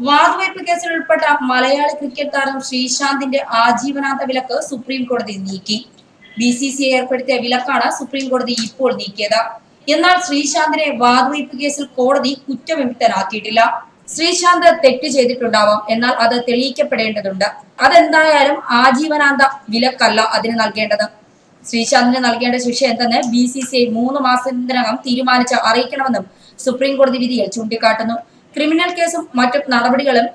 വാതുവയ്പ് കേസിൽ ഉൾപ്പെട്ട മലയാളി ക്രിക്കറ്റ് താരം ശ്രീശാന്തിന്റെ ആജീവനാന്ത വിലക്ക് സുപ്രീം കോടതി നീക്കി. BCCI ഏർപ്പെടുത്തിയ വിലക്കാണ് സുപ്രീം കോടതി ഇപ്പോൾ നീക്കിയത്. എന്നാൽ ശ്രീശാന്തിനെ വാതുവയ്പ് കേസിൽ കോടതി കുറ്റവിമുക്തനാക്കിയിട്ടില്ല. ശ്രീശാന്ത് തെറ്റ് ചെയ്തിട്ടുണ്ടാവാം, എന്നാൽ അത് തെളിയിക്കപ്പെടേണ്ടതുണ്ട്. അതെന്തായാലും ആജീവനാന്ത വിലക്കല്ല അതിന് നൽകേണ്ടത്. ശ്രീശാന്തിന് നൽകേണ്ട ശിക്ഷ എന്തെന്ന് BCCI 3 മാസത്തിനകം തീരുമാനിച്ച് അറിയിക്കണമെന്നും സുപ്രീം കോടതി വിധിയിൽ ചൂണ്ടിക്കാട്ടുന്നു. ക്രിമിനൽ കേസും മറ്റു നടപടികളും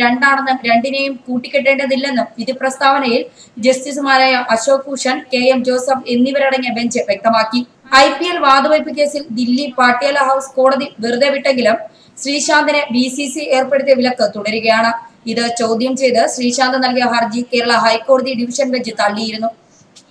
രണ്ടാണെന്നും രണ്ടിനെയും കൂട്ടിക്കെട്ടേണ്ടതില്ലെന്നും വിധി പ്രസ്താവനയിൽ ജസ്റ്റിസുമാരായ അശോക് ഭൂഷൺ, KM ജോസഫ് എന്നിവരടങ്ങിയ ബെഞ്ച് വ്യക്തമാക്കി. IPL വാതുവയ്പ് കേസിൽ ദില്ലി പാട്യാല ഹൗസ് കോടതി വെറുതെ വിട്ടെങ്കിലും ശ്രീശാന്തിന് BCCI ഏർപ്പെടുത്തിയ വിലക്ക് തുടരുകയാണ്. ഇത് ചോദ്യം ചെയ്ത് ശ്രീശാന്ത് നൽകിയ ഹർജി കേരള ഹൈക്കോടതി ഡിവിഷൻ ബെഞ്ച് തള്ളിയിരുന്നു.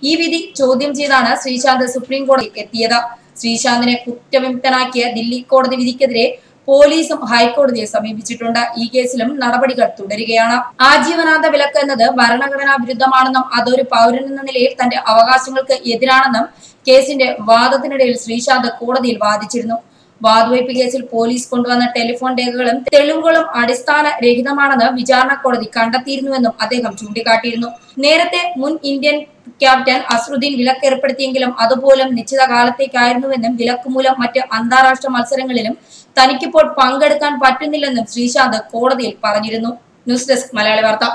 ഈ വിധി ചോദ്യം ചെയ്താണ് ശ്രീശാന്ത് സുപ്രീം കോടതിയിൽ എത്തിയത്. ശ്രീശാന്തിനെ കുറ്റവിമുക്തനാക്കിയ ദില്ലി കോടതി വിധിക്കെതിരെ പോലീസും ഹൈക്കോടതിയെ സമീപിച്ചിട്ടുണ്ട്. ഈ കേസിലും നടപടികൾ തുടരുകയാണ്. ആജീവനാന്ത വിലക്ക് എന്നത് ഭരണഘടനാ വിരുദ്ധമാണെന്നും അതൊരു പൗരനെന്ന നിലയിൽ തന്റെ അവകാശങ്ങൾക്ക് എതിരാണെന്നും കേസിന്റെ വാദത്തിനിടയിൽ ശ്രീശാന്ത് കോടതിയിൽ വാദിച്ചിരുന്നു. വാതുവയ്പ് കേസിൽ പോലീസ് കൊണ്ടുവന്ന ടെലിഫോൺ രേഖകളും തെളിവുകളും അടിസ്ഥാന രഹിതമാണെന്ന് വിചാരണ കോടതി കണ്ടെത്തിയിരുന്നുവെന്നും അദ്ദേഹം ചൂണ്ടിക്കാട്ടിയിരുന്നു. നേരത്തെ മുൻ ഇന്ത്യൻ ക്യാപ്റ്റൻ അസ്റുദ്ദീൻ വിലക്ക് ഏർപ്പെടുത്തിയെങ്കിലും അതുപോലും നിശ്ചിത കാലത്തേക്കായിരുന്നുവെന്നും വിലക്ക് മൂലം മറ്റ് അന്താരാഷ്ട്ര മത്സരങ്ങളിലും തനിക്കിപ്പോൾ പങ്കെടുക്കാൻ പറ്റുന്നില്ലെന്നും ശ്രീശാന്ത് കോടതിയിൽ പറഞ്ഞിരുന്നു. ന്യൂസ് ഡെസ്ക് മലയാളി വാർത്ത.